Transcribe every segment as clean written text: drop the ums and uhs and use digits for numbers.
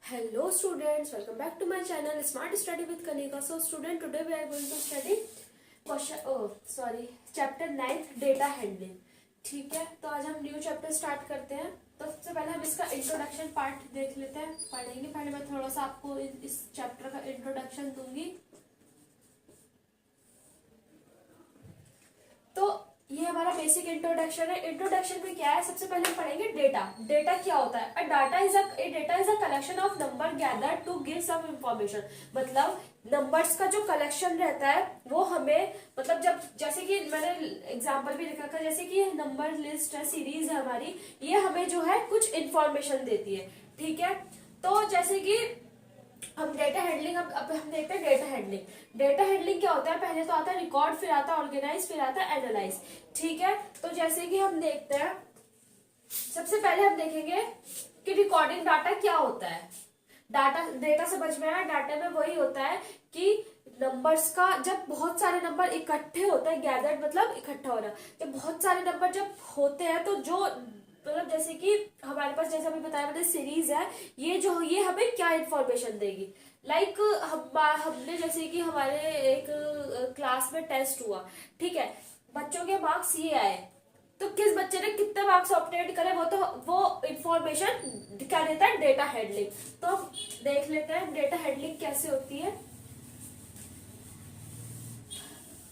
Hello students, welcome back to my channel Smart Study with Kanika. So student, today we are going to study chapter 9 data handling. ठीक है, तो आज हम new chapter start करते हैं. तो सबसे पहले हम इसका इंट्रोडक्शन पार्ट देख लेते हैं, पढ़ेंगे. पहले मैं थोड़ा सा आपको इस चैप्टर का इंट्रोडक्शन दूंगी. तो ये हमारा बेसिक इंट्रोडक्शन है. इंट्रोडक्शन में क्या है, सबसे पहले हम पढ़ेंगे डेटा. डेटा क्या होता है? Data is a collection of number gather to give some information. मतलब नंबर्स का जो कलेक्शन रहता है वो हमें, मतलब जब जैसे कि मैंने एग्जांपल भी लिखा था, जैसे कि नंबर लिस्ट है, सीरीज है हमारी, ये हमें जो है कुछ इंफॉर्मेशन देती है. ठीक है, तो जैसे कि हम डेटा हैंडलिंग, अब हम देखते हैं डेटा हैंडलिंग. डेटा हैंडलिंग क्या होता है? पहले तो आता है रिकॉर्ड, फिर आता है ऑर्गेनाइज, फिर आता है एनालाइज. ठीक है, तो जैसे कि हम देखते हैं, सबसे पहले हम देखेंगे कि रिकॉर्डिंग डाटा क्या होता है. डेटा से समझ में आया. डाटा में वही होता है कि नंबर्स का, जब बहुत सारे नंबर इकट्ठे होते हैं, गैदर्ड मतलब इकट्ठा हो रहा, जब बहुत सारे नंबर जब होते हैं तो जो, मतलब जैसे कि हमारे पास, जैसे अभी बताया मैंने, सीरीज है, ये हमें क्या इंफॉर्मेशन देगी. लाइक हमने जैसे कि हमारे एक क्लास में टेस्ट हुआ. ठीक है, बच्चों के मार्क्स ये आए, तो किस बच्चे ने कितने मार्क्स ऑब्टेन करे, वो इंफॉर्मेशन क्या देता है? Data handling. तो हम देख लेते हैं डेटा हैंडलिंग कैसे होती है.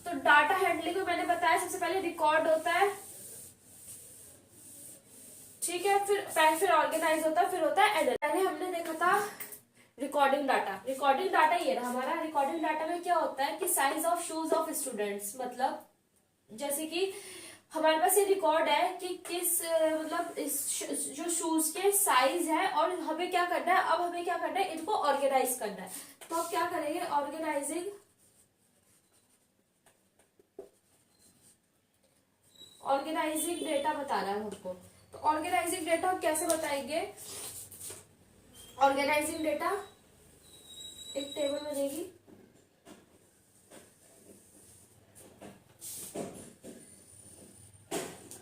तो डाटा हैंडलिंग में मैंने बताया सबसे पहले रिकॉर्ड होता है. ठीक है, फिर ऑर्गेनाइज होता है, फिर होता है एनालाइज. पहले हमने देखा था रिकॉर्डिंग डाटा. रिकॉर्डिंग डाटा ये रहा हमारा. रिकॉर्डिंग डाटा में क्या होता है कि size of shoes of students, मतलब जैसे कि हमारे पास ये रिकॉर्ड है कि किस, मतलब इस जो शूज के साइज है, और हमें क्या करना है, अब हमें क्या करना है, इनको ऑर्गेनाइज करना है. तो अब क्या करेंगे, ऑर्गेनाइजिंग डेटा बता रहा है हमको. तो ऑर्गेनाइजिंग डेटा हम कैसे बताएंगे? ऑर्गेनाइजिंग डेटा एक टेबल में देगी.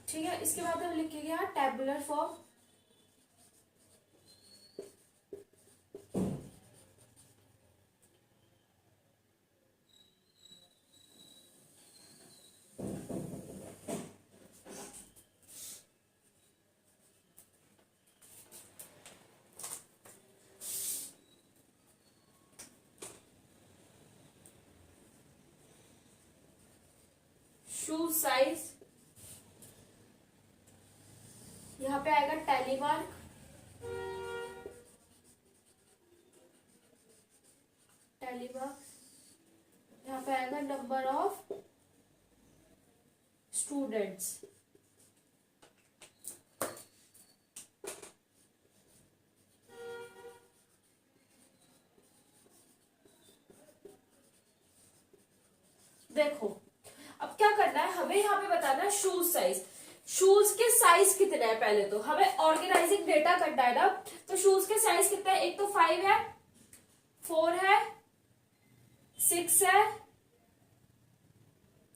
ठीक है, इसके बाद हम लिखेंगे यहाँ टेबुलर फॉर्म. शू साइज, यहाँ पे आएगा टैली मार्क. यहाँ पे आएगा नंबर ऑफ स्टूडेंट्स. देखो, अब क्या करना है, हमें यहाँ पे बताना है शूज साइज. शूज के साइज कितने हैं? पहले तो हमें ऑर्गेनाइजिंग डेटा करना है ना. तो शूज के साइज कितने हैं? एक तो 5 है, 4 है, 6 है,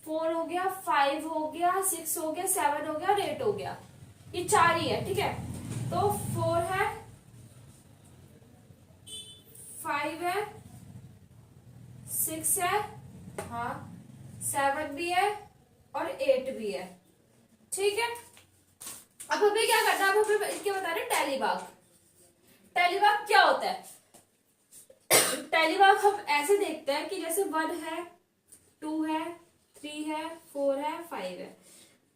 4 हो गया, 5 हो गया, 6 हो गया, 7 हो गया और 8 हो गया. ये 4 ही है. ठीक है, तो 4 है, 5 है, 6 है, हाँ, 7 भी है और 8 भी है. ठीक है, अब हमें क्या करना है, अब हमें इसके बता रहे टैलीबाग. टैलीबाग क्या होता है? टैलीबाग हम ऐसे देखते हैं कि जैसे 1 है, 2 है, 3 है, 4 है, 5 है.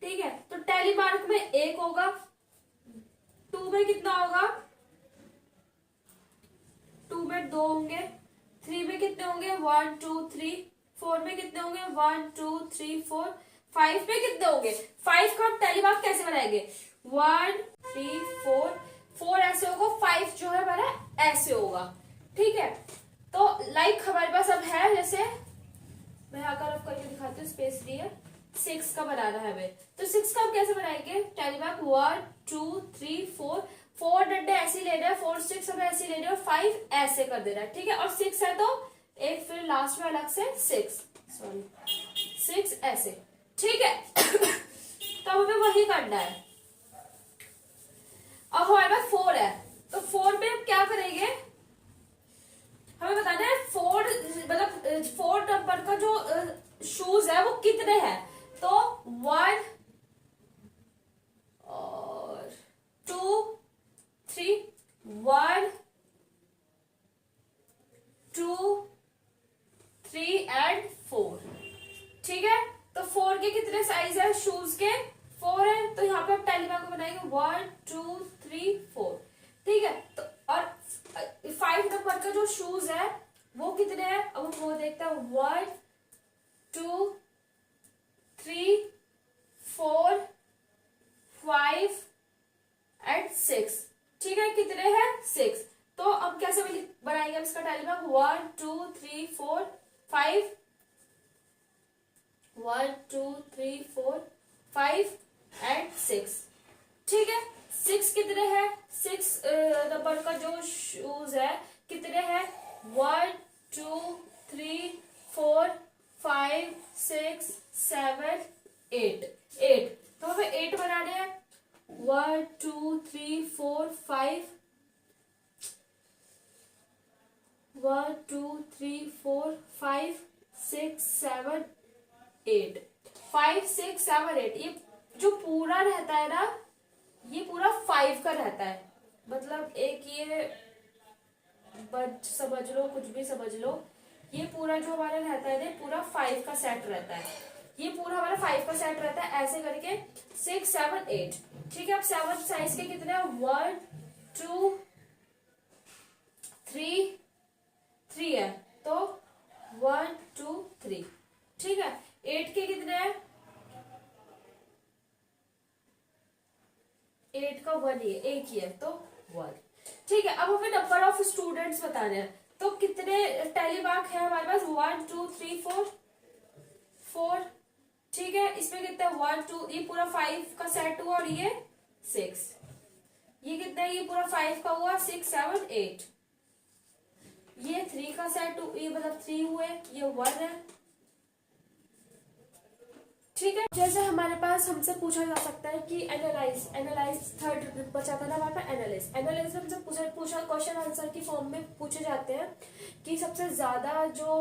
ठीक है, तो टैलीबाग में 1 होगा, 2 में कितना होगा, 2 में 2 होंगे, 3 में कितने होंगे, 1 2 3, 4 में कितने होंगे, 1 2 3 4, 5 में कितने होंगे. 5 का टैलीबाग कैसे बनाएंगे? 1 3 4 ऐसे होगा, 5 जो है हमारा ऐसे होगा. ठीक है, तो लाइक हमारे पास अब है, जैसे मैं यहाँ का रफ करके दिखाती हूँ, स्पेस दी है, 6 का बनाना है हमें. तो 6 का हम कैसे बनाएंगे? टैलीबाग 1 2 3 4 डंडे ऐसे ले रहे हैं, 4 स्टिक्स हमें ऐसे ले रहे हैं, 5 ऐसे कर दे रहा है. ठीक है, और 6 है तो एक फिर लास्ट में अलग से 6 ऐसे. ठीक है, तो हमें वही करना है. अब हमारे पास 4 है, तो 4 में हम क्या करेंगे, शूज है वो कितने हैं, तो 1 और 2 3, 1 2 3 एंड 4। ठीक है, तो 4 के कितने साइज है शूज के, 4 है, तो यहाँ पे आप टैली को बनाएंगे 1 2 3 4। ठीक है, तो और 5 नंबर का जो शूज है वो कितने हैं, अब हम वो देखते हैं 1 2 3 4 5 एंड 6। ठीक है, कितने हैं 6। तो अब कैसे बनाएंगे हम इसका टैलीग्राम, 1 2 3 4 5, 1 2 3 4 5 एंड 6। ठीक है, 6 कितने हैं, 6 नंबर का जो शूज है कितने हैं, 1 2 3 4 5 6 7 8। तो हमें 8 बनाने हैं, 1 2 3 4 5, 1 2 3 4 5 6 7 8, 5 6 7 8। ये जो पूरा रहता है ना, ये पूरा 5 का रहता है, मतलब एक ये बच समझ लो, कुछ भी समझ लो, ये पूरा जो हमारा रहता है, ये पूरा 5 का सेट रहता है, ये पूरा हमारा 5 का सेट रहता है, ऐसे करके 6 7 8। ठीक है, अब 7 साइज के कितने हैं, 1 2 3 है, तो 1 2 3। ठीक है, 8 के कितने हैं, 8 का 1 ही है, एक ही है, तो 1। ठीक है, अब हमें नंबर ऑफ स्टूडेंट्स बताने हैं, तो कितने टैलीमार्क है हमारे पास, 1 2 3 4। ठीक है, इसमें कितना 1 2, ये पूरा 5 का सेट हुआ, और ये 6, ये कितना, ये पूरा 5 का हुआ, 6 7 8, ये 3 का सेट, ये मतलब 3 हुए, ये 1 है। ठीक है, जैसे हमारे पास हमसे पूछा जा सकता है कि एनालाइज थर्ड बचा था ना हमारे पास, एनालाइज में हमसे पूछा क्वेश्चन आंसर की फॉर्म में पूछे जाते हैं कि सबसे ज्यादा जो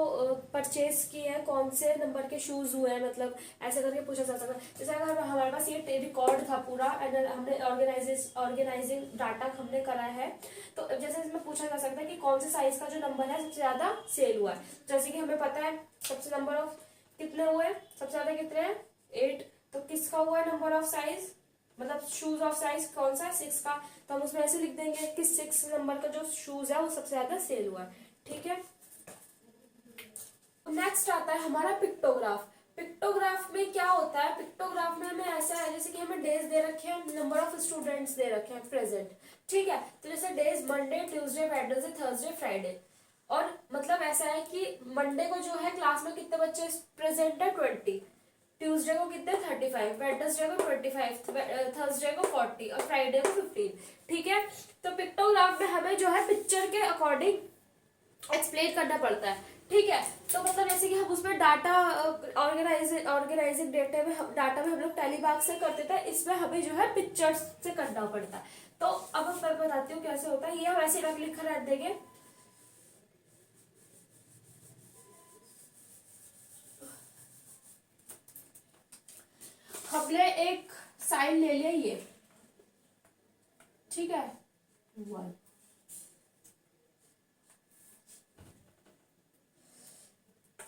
परचेज किए हैं कौन से नंबर के शूज हुए हैं, मतलब ऐसे करके पूछा जा सकता है। जैसे अगर हमारे पास ये रिकॉर्ड था पूरा, हमने ऑर्गेनाइजिंग डाटा हमने करा है, तो जैसे इसमें पूछा जा सकता है कि कौन से साइज का जो नंबर है सबसे ज्यादा सेल हुआ है। जैसे कि हमें पता है सबसे नंबर ऑफ कितने हुए, सबसे ज्यादा कितने हैं, 8। तो किसका हुआ है नंबर ऑफ साइज, मतलब शूज ऑफ साइज कौन सा है, 6 का, तो हम उसमें ऐसे लिख देंगे कि 6 नंबर का जो शूज है वो सबसे ज्यादा सेल हुआ है। ठीक है, नेक्स्ट आता है हमारा पिक्टोग्राफ। पिक्टोग्राफ में क्या होता है, पिक्टोग्राफ में हमें ऐसा है जैसे कि हमें डेज दे रखे हैं, नंबर ऑफ स्टूडेंट्स दे रखे हैं प्रेजेंट। ठीक है, तो जैसे days Monday Tuesday Wednesday Thursday Friday, और मतलब ऐसा है कि मंडे को जो है क्लास में कितने बच्चे प्रेजेंट है, 20, ट्यूसडे को कितने 35, वेडनेसडे को 25, थर्सडे को 40 और फ्राइडे को 15। ठीक है, तो पिक्टोग्राफ में हमें जो है पिक्चर के अकॉर्डिंग एक्सप्लेन करना पड़ता है। ठीक है, तो मतलब जैसे कि हम उसमें डाटा ऑर्गेनाइजिंग डाटा में हम लोग टैलीबाग से करते थे, इसमें हमें जो है पिक्चर्स से करना पड़ता है। तो अब मैं बताती हूँ कैसे होता है, ये हम ऐसे रख लिखा रख देंगे, हमने एक साइन ले लिया ये, ठीक है, 1,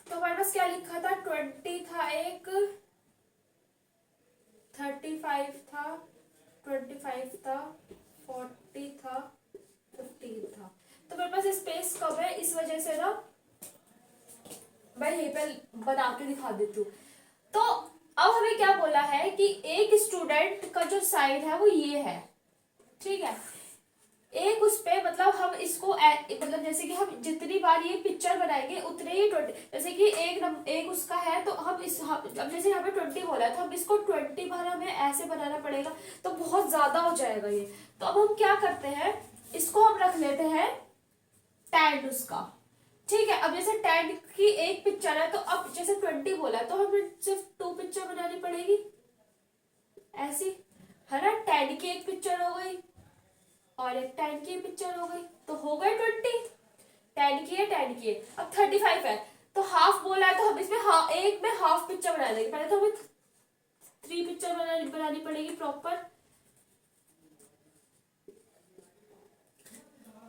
तो हमारे पास क्या लिखा था, 20 था एक, 35 था, 25 था, 40 था, 15 था। तो मेरे पास स्पेस कम है, इस वजह से ना मैं यहीं पे बना के दिखा देती हूँ। तो अब हमें क्या बोला है कि एक स्टूडेंट का जो साइन है वो ये है। ठीक है, एक उस पे मतलब हम इसको मतलब जैसे कि हम जितनी बार ये पिक्चर बनाएंगे उतने ही 20, जैसे कि एक उसका है तो हम अब जैसे यहाँ पे 20 बोला है तो हम इसको 20 बार हमें ऐसे बनाना पड़ेगा, तो बहुत ज्यादा हो जाएगा ये। तो अब हम क्या करते हैं, इसको हम रख लेते हैं 10 उसका। ठीक है, अब जैसे 10 की एक पिक्चर है, तो अब जैसे 20 बोला है तो हमें सिर्फ 2 पिक्चर बनानी पड़ेगी ऐसी, है ना। 10 की एक पिक्चर हो गई और एक 10 की पिक्चर हो गई, तो हो गए 20, 10 की है 10 की है। अब 35 है तो हाफ बोला है तो हम इसमें एक में हाफ पिक्चर बना देंगे। पहले तो हमें 3 पिक्चर बनानी पड़ेगी प्रॉपर।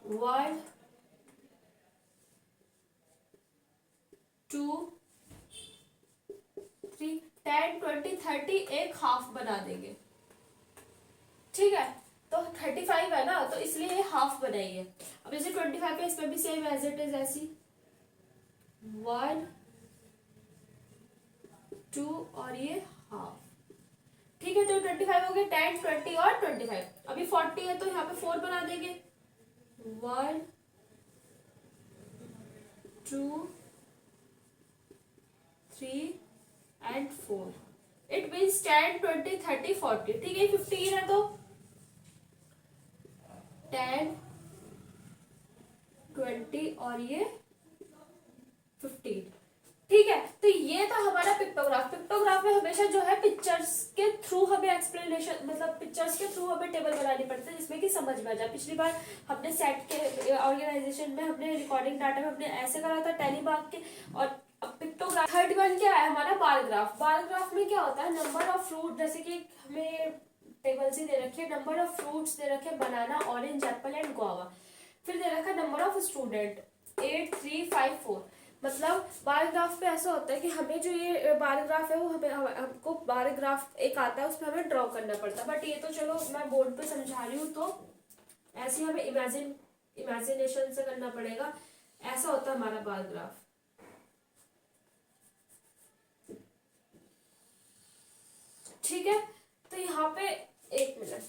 1 2 3 10 20 30 एक हाफ बना देंगे। ठीक है, तो 35 है ना, तो इसलिए ये हाफ बनाइए। अब जैसे 25 है, इसमें भी सेम एज इट इज ऐसी 1 2 और ये हाफ। ठीक है, तो 25 हो गए, 10 20 और 25। अभी 40 है तो यहाँ पे 4 बना देंगे। 1 2 3 एंड 4। It means 10 20 30 40। ठीक है, 15 है तो 10 20 और ये 15। ठीक है, तो ये था हमारा पिक्टोग्राफ। पिक्टोग्राफ में हमेशा जो है पिक्चर्स के थ्रू हमें एक्सप्लेनेशन, मतलब पिक्चर्स के थ्रू हमें टेबल बनानी पड़ती है जिसमें कि समझ में आ जाए। पिछली बार हमने सेट के ऑर्गेनाइजेशन में हमने रिकॉर्डिंग डाटा में हमने ऐसे करा था टेलीमार्क के। और अब पिक्टोग्राफ 31 क्या है हमारा बार ग्राफ। बार ग्राफ में क्या होता है, नंबर ऑफ फ्रूट, जैसे कि हमें टेबल से दे रखी है नंबर ऑफ फ्रूट्स दे रखे, बनाना, ऑरेंज, एप्पल एंड गुआवा। फिर दे रखा नंबर ऑफ स्टूडेंट 8 3 5 4। मतलब बार ग्राफ पे ऐसा होता है कि हमें जो ये बार ग्राफ है वो हमको बार ग्राफ एक आता है, उसमें हमें ड्रॉ करना पड़ता है। बट ये तो चलो मैं बोर्ड पे समझा रही हूँ, तो ऐसे हमें इमेजिनेशन से करना पड़ेगा। ऐसा होता है हमारा बार ग्राफ। ठीक है, तो यहाँ पे 1 मिनट,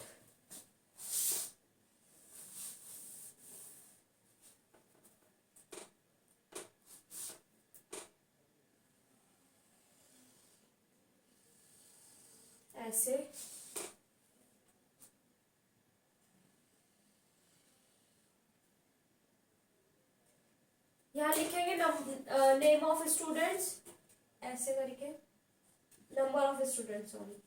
ऐसे यहाँ लिखेंगे नेम ऑफ स्टूडेंट्स, ऐसे करके नंबर ऑफ स्टूडेंट्स, सॉरी।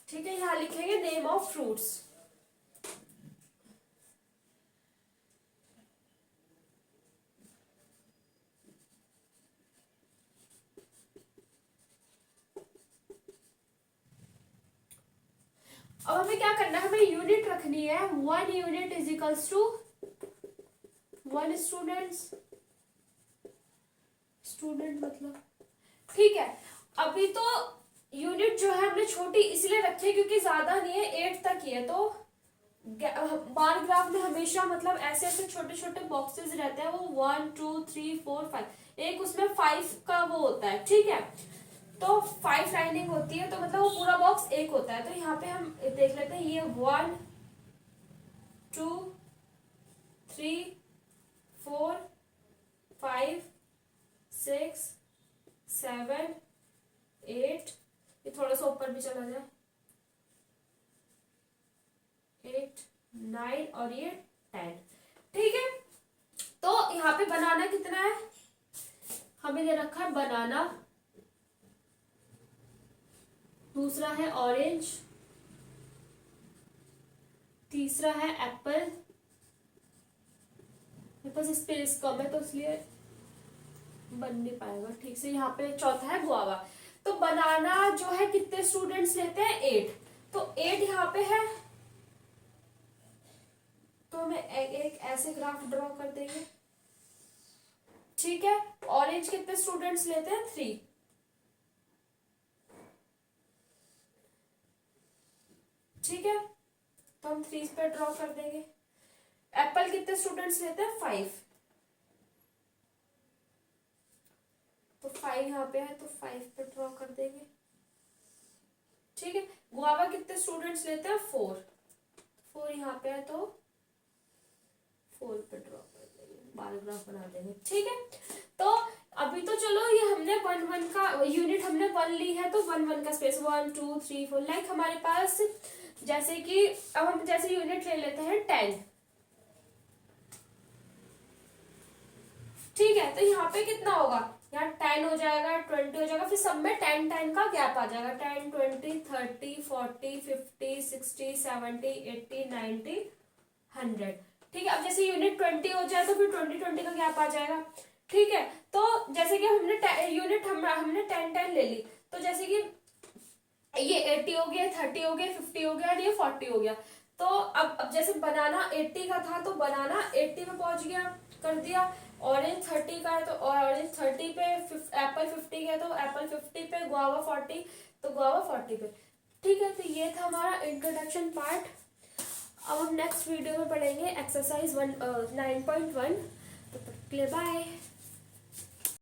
ठीक है, यहाँ लिखेंगे नेम ऑफ फ्रूट्स। अब हमें क्या करना है, हमें यूनिट रखनी है। 1 unit is equals to 1 student मतलब। ठीक है, अभी तो यूनिट जो है हमने छोटी इसलिए रखी है क्योंकि ज्यादा नहीं है, 8 तक ही है। तो बार ग्राफ में हमेशा मतलब ऐसे ऐसे छोटे छोटे बॉक्सेस रहते हैं, वो 1 2 3 4 5, एक उसमें 5 का वो होता है। ठीक है, तो 5 लाइनिंग होती है, तो मतलब वो पूरा बॉक्स एक होता है। तो यहाँ पे हम देख लेते हैं, ये 1 2 3 4 5 6 7 8, ये थोड़ा सा ऊपर भी चला जाए, 8 9 और ये 10। ठीक है, तो यहाँ पे बनाना कितना है, हमें दे रखा है बनाना, दूसरा है ऑरेंज, तीसरा है एप्पल, मेरे पास स्पेस कम है तो इसलिए बन नहीं पाएगा ठीक से। यहाँ पे चौथा है गुआवा। तो बनाना जो है कितने स्टूडेंट्स लेते हैं, 8। तो 8 यहाँ पे है, तो हमें एक ऐसे ग्राफ ड्रॉ कर देंगे। ठीक है, ऑरेंज कितने स्टूडेंट्स लेते हैं, 3। ठीक है, तो हम 3 पे ड्रॉ कर देंगे। एप्पल कितने स्टूडेंट्स लेते हैं, 5। तो 5 यहाँ पे है, तो 5 पे ड्रॉ कर देंगे। ठीक है, गुआवा कितने स्टूडेंट्स लेते हैं, 4। 4 यहाँ पे है, तो 4 पे ड्रॉ कर देंगे, बार ग्राफ बना देंगे। ठीक है, तो अभी तो चलो ये हमने 1 1 का यूनिट हमने 1 ली है, तो 1 1 का स्पेस 1 2 3 4, लाइक हमारे पास जैसे कि अब हम जैसे यूनिट ले लेते हैं 10। ठीक है, तो यहाँ पे कितना होगा, यहाँ 10 हो जाएगा, 20 हो जाएगा, फिर सब में 10 10 का गैप आ जाएगा, 10 20 30 40 50 60 70 80 90 100। ठीक है, अब जैसे यूनिट 20 हो जाए तो फिर 20-20 का गैप आ जाएगा। ठीक है, तो जैसे कि हमने यूनिट हमने 10-10 ले ली, तो जैसे कि ये 80 हो गया, 30 हो गया, 50 हो गया और ये 40 हो गया। तो अब जैसे बनाना 80 का था तो बनाना 80 पे पहुंच गया, कर दिया। ऑरेंज 30 का है तो ऑरेंज 30 पे, एप्पल 50 का है तो एप्पल 50 पे, गुआवा 40 तो गुआवा 40 पे। ठीक है, तो ये था हमारा इंट्रोडक्शन पार्ट। अब हम नेक्स्ट वीडियो में पढ़ेंगे एक्सरसाइज 9.1। तो तब के लिए बाय।